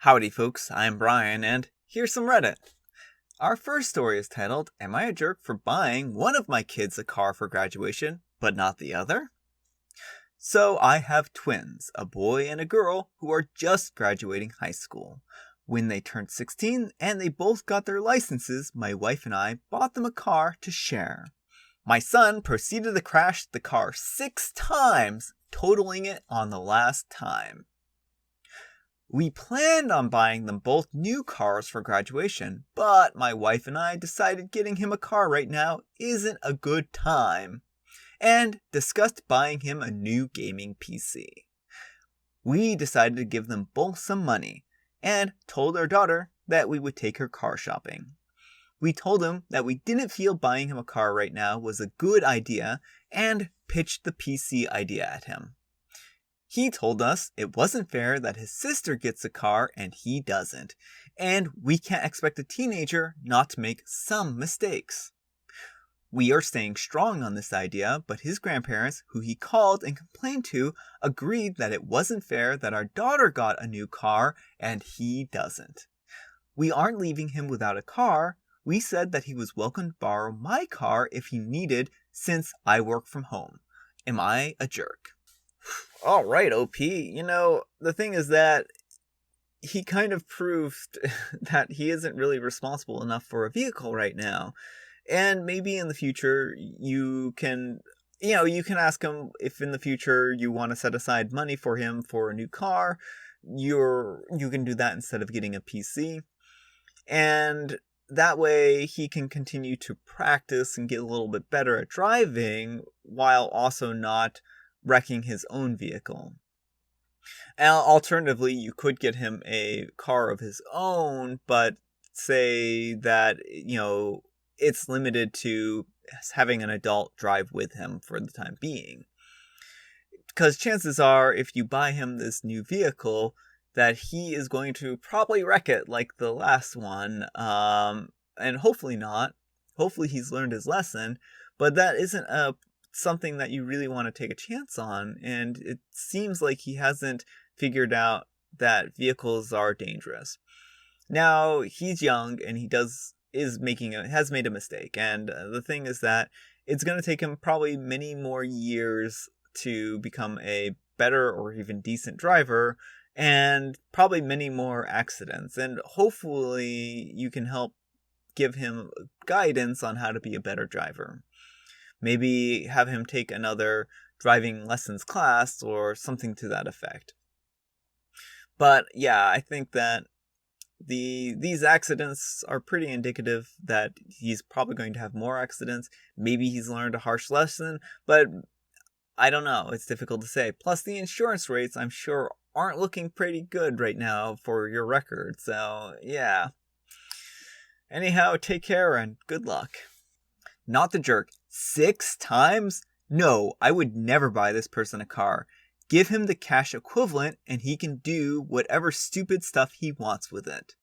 Howdy folks, I'm Brian, and here's some Reddit. Our first story is titled, Am I a Jerk for Buying One of My Kids a Car for Graduation, but not the other? So I have twins, a boy and a girl, who are just graduating high school. When they turned 16 and they both got their licenses, my wife and I bought them a car to share. My son proceeded to crash the car 6 times, totaling it on the last time. We planned on buying them both new cars for graduation, but my wife and I decided getting him a car right now isn't a good time, and discussed buying him a new gaming PC. We decided to give them both some money, and told our daughter that we would take her car shopping. We told him that we didn't feel buying him a car right now was a good idea, and pitched the PC idea at him. He told us it wasn't fair that his sister gets a car and he doesn't, and we can't expect a teenager not to make some mistakes. We are staying strong on this idea, but his grandparents, who he called and complained to, agreed that it wasn't fair that our daughter got a new car and he doesn't. We aren't leaving him without a car. We said that he was welcome to borrow my car if he needed, since I work from home. Am I a jerk? All right, OP. The thing is that he kind of proved that he isn't really responsible enough for a vehicle right now. And maybe in the future you can ask him if in the future you want to set aside money for him for a new car. You can do that instead of getting a PC. And that way he can continue to practice and get a little bit better at driving while also not wrecking his own vehicle. And alternatively, you could get him a car of his own, but say that, it's limited to having an adult drive with him for the time being. Because chances are, if you buy him this new vehicle, that he is going to probably wreck it like the last one. And hopefully not. Hopefully he's learned his lesson, but that isn't something that you really want to take a chance on, and it seems like he hasn't figured out that vehicles are dangerous. Now, he's young and he has made a mistake, and the thing is that it's going to take him probably many more years to become a better or even decent driver, and probably many more accidents, and hopefully you can help give him guidance on how to be a better driver. Maybe have him take another driving lessons class or something to that effect. But yeah, I think that these accidents are pretty indicative that he's probably going to have more accidents. Maybe he's learned a harsh lesson, but I don't know. It's difficult to say. Plus, the insurance rates, I'm sure, aren't looking pretty good right now for your record. So, yeah. Anyhow, take care and good luck. Not the jerk. 6 times? No, I would never buy this person a car. Give him the cash equivalent and he can do whatever stupid stuff he wants with it.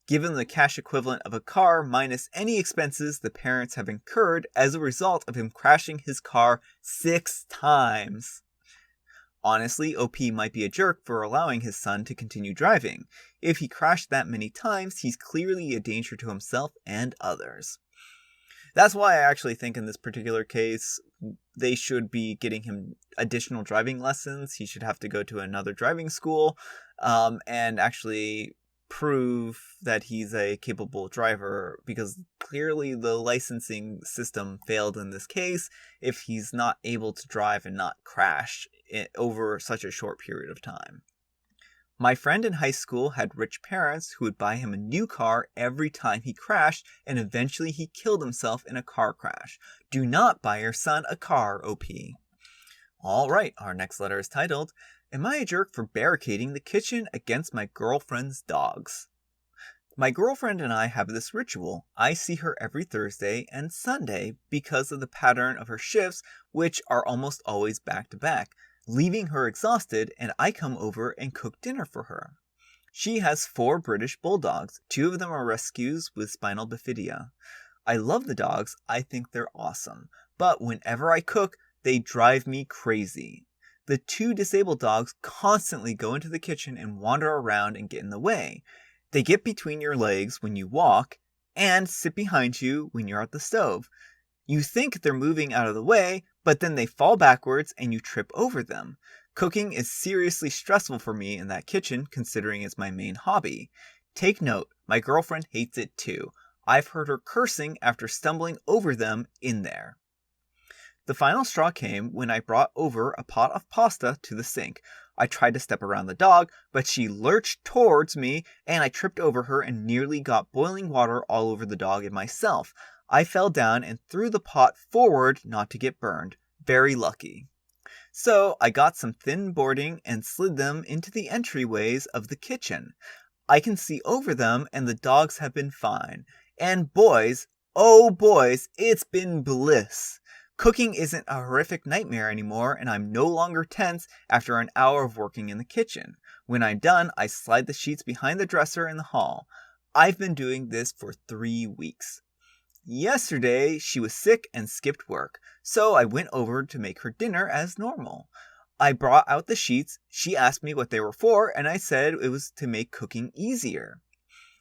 Give him the cash equivalent of a car minus any expenses the parents have incurred as a result of him crashing his car 6 times. Honestly, OP might be a jerk for allowing his son to continue driving. If he crashed that many times, he's clearly a danger to himself and others. That's why I actually think in this particular case, they should be getting him additional driving lessons. He should have to go to another driving school and actually prove that he's a capable driver, because clearly the licensing system failed in this case if he's not able to drive and not crash over such a short period of time. My friend in high school had rich parents who would buy him a new car every time he crashed, and eventually he killed himself in a car crash. Do not buy your son a car, OP. Alright, our next letter is titled, Am I a jerk for barricading the kitchen against my girlfriend's dogs? My girlfriend and I have this ritual. I see her every Thursday and Sunday because of the pattern of her shifts, which are almost always back to back, leaving her exhausted, and I come over and cook dinner for her. She has 4 British bulldogs. 2 of them are rescues with spinal bifida. I love the dogs. I think they're awesome. But whenever I cook, they drive me crazy. the two disabled dogs constantly go into the kitchen and wander around and get in the way. They get between your legs when you walk and sit behind you when you're at the stove. You think they're moving out of the way, but then they fall backwards and you trip over them. Cooking is seriously stressful for me in that kitchen, considering it's my main hobby. Take note, my girlfriend hates it too. I've heard her cursing after stumbling over them in there. The final straw came when I brought over a pot of pasta to the sink. I tried to step around the dog, but she lurched towards me and I tripped over her and nearly got boiling water all over the dog and myself. I fell down and threw the pot forward not to get burned. Very lucky. So I got some thin boarding and slid them into the entryways of the kitchen. I can see over them and the dogs have been fine. And boys, oh boys, it's been bliss. Cooking isn't a horrific nightmare anymore, and I'm no longer tense after an hour of working in the kitchen. When I'm done, I slide the sheets behind the dresser in the hall. I've been doing this for 3 weeks. Yesterday, she was sick and skipped work, so I went over to make her dinner as normal. I brought out the sheets, she asked me what they were for, and I said it was to make cooking easier.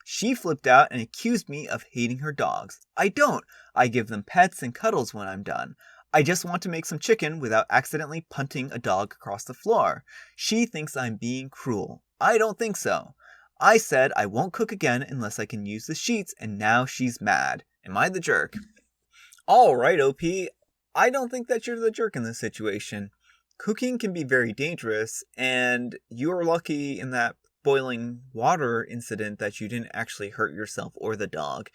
She flipped out and accused me of hating her dogs. I don't. I give them pets and cuddles when I'm done. I just want to make some chicken without accidentally punting a dog across the floor. She thinks I'm being cruel. I don't think so. I said I won't cook again unless I can use the sheets, and now she's mad. Am I the jerk? Alright, OP. I don't think that you're the jerk in this situation. Cooking can be very dangerous, and you're lucky in that boiling water incident that you didn't actually hurt yourself or the dog.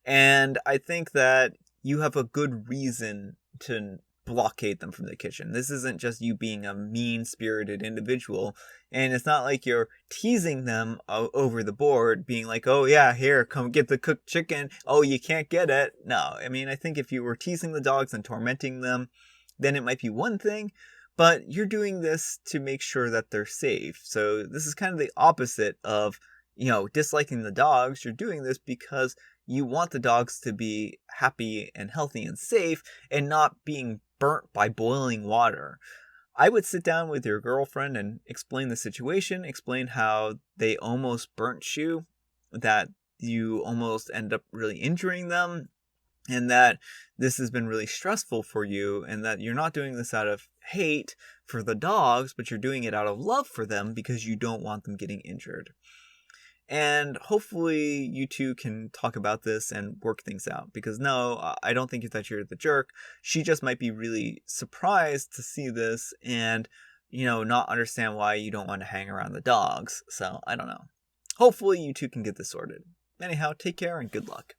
And I think that you have a good reason to blockade them from the kitchen. This isn't just you being a mean-spirited individual, and it's not like you're teasing them over the board, being like, oh yeah, here, come get the cooked chicken. Oh, you can't get it. No, I mean, I think if you were teasing the dogs and tormenting them, then it might be one thing. But you're doing this to make sure that they're safe. So this is kind of the opposite of, disliking the dogs. You're doing this because you want the dogs to be happy and healthy and safe and not being burnt by boiling water. I would sit down with your girlfriend and explain the situation, explain how they almost burnt you, that you almost end up really injuring them, and that this has been really stressful for you, and that you're not doing this out of hate for the dogs, but you're doing it out of love for them because you don't want them getting injured. And hopefully you two can talk about this and work things out, because no, I don't think that you're the jerk. She just might be really surprised to see this and, not understand why you don't want to hang around the dogs. So, I don't know. Hopefully you two can get this sorted. Anyhow, take care and good luck.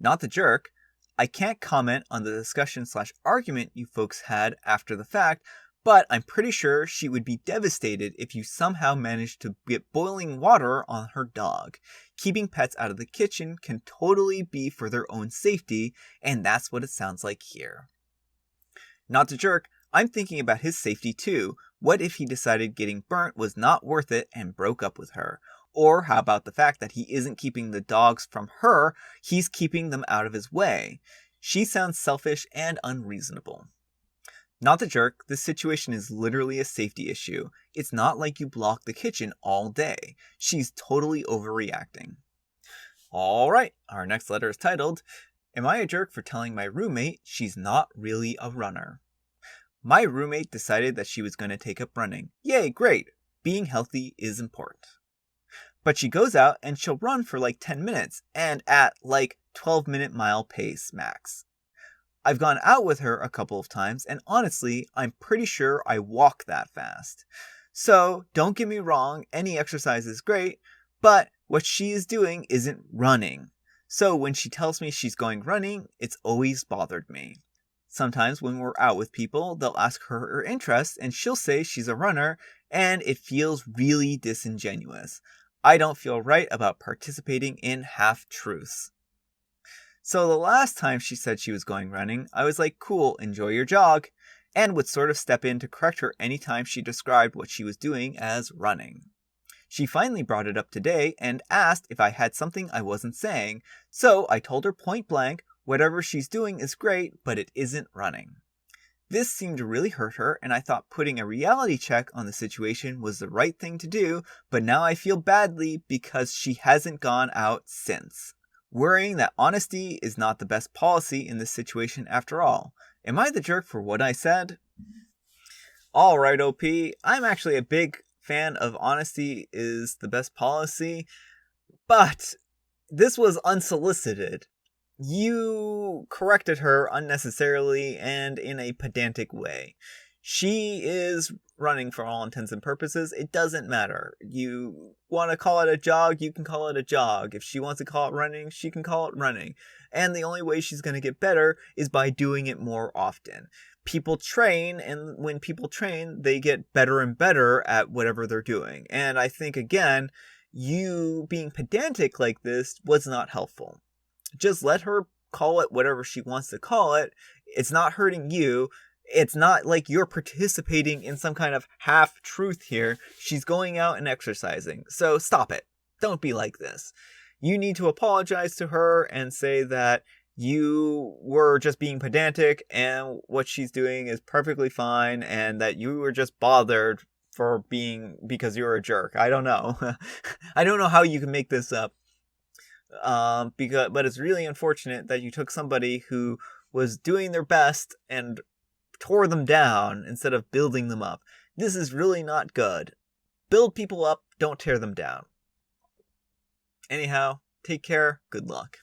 Not the jerk. I can't comment on the discussion/argument you folks had after the fact, but I'm pretty sure she would be devastated if you somehow managed to get boiling water on her dog. Keeping pets out of the kitchen can totally be for their own safety, and that's what it sounds like here. Not the jerk. I'm thinking about his safety too. What if he decided getting burnt was not worth it and broke up with her? Or how about the fact that he isn't keeping the dogs from her, he's keeping them out of his way? She sounds selfish and unreasonable. Not the jerk, this situation is literally a safety issue. It's not like you block the kitchen all day. She's totally overreacting. Alright, our next letter is titled, Am I a jerk for telling my roommate she's not really a runner? My roommate decided that she was going to take up running. Yay, great! Being healthy is important. But she goes out and she'll run for like 10 minutes and at like 12-minute mile pace max. I've gone out with her a couple of times and honestly, I'm pretty sure I walk that fast. So don't get me wrong, any exercise is great, but what she is doing isn't running. So when she tells me she's going running, it's always bothered me. Sometimes when we're out with people, they'll ask her interest and she'll say she's a runner and it feels really disingenuous. I don't feel right about participating in half-truths. So the last time she said she was going running, I was like, cool, enjoy your jog, and would sort of step in to correct her anytime she described what she was doing as running. She finally brought it up today and asked if I had something I wasn't saying, so I told her point blank, whatever she's doing is great, but it isn't running. This seemed to really hurt her, and I thought putting a reality check on the situation was the right thing to do, but now I feel badly because she hasn't gone out since. Worrying that honesty is not the best policy in this situation after all. Am I the jerk for what I said? Alright, OP, I'm actually a big fan of honesty is the best policy, but this was unsolicited. You corrected her unnecessarily and in a pedantic way. She is running for all intents and purposes. It doesn't matter. You want to call it a jog, you can call it a jog. If she wants to call it running, she can call it running. And the only way she's going to get better is by doing it more often. People train, and when people train, they get better and better at whatever they're doing. And I think, again, you being pedantic like this was not helpful. Just let her call it whatever she wants to call it. It's not hurting you. It's not like you're participating in some kind of half-truth here. She's going out and exercising. So stop it. Don't be like this. You need to apologize to her and say that you were just being pedantic and what she's doing is perfectly fine and that you were just bothered because you're a jerk. I don't know. I don't know how you can make this up. But it's really unfortunate that you took somebody who was doing their best and tore them down instead of building them up. This is really not good. Build people up, don't tear them down. Anyhow, take care, good luck.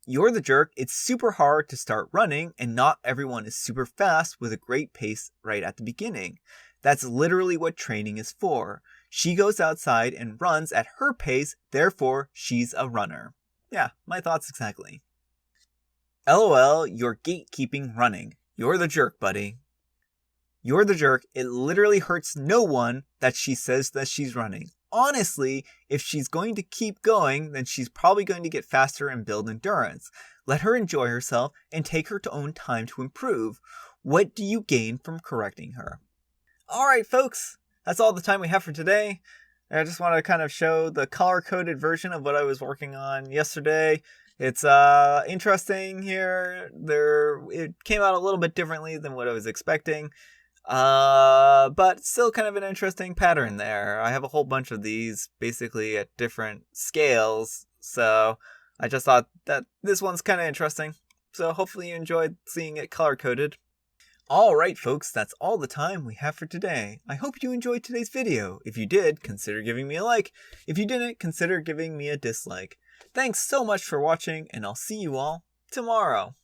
You're the jerk. It's super hard to start running, and not everyone is super fast with a great pace right at the beginning. That's literally what training is for. She goes outside and runs at her pace, therefore she's a runner. Yeah, my thoughts exactly. LOL, you're gatekeeping running. You're the jerk, buddy. You're the jerk. It literally hurts no one that she says that she's running. Honestly, if she's going to keep going, then she's probably going to get faster and build endurance. Let her enjoy herself and take her own time to improve. What do you gain from correcting her? Alright, folks, that's all the time we have for today. I just want to kind of show the color-coded version of what I was working on yesterday. It's interesting here. It came out a little bit differently than what I was expecting. But still kind of an interesting pattern there. I have a whole bunch of these basically at different scales, so I just thought that this one's kind of interesting. So hopefully you enjoyed seeing it color-coded. Alright folks, that's all the time we have for today. I hope you enjoyed today's video. If you did, consider giving me a like. If you didn't, consider giving me a dislike. Thanks so much for watching, and I'll see you all tomorrow.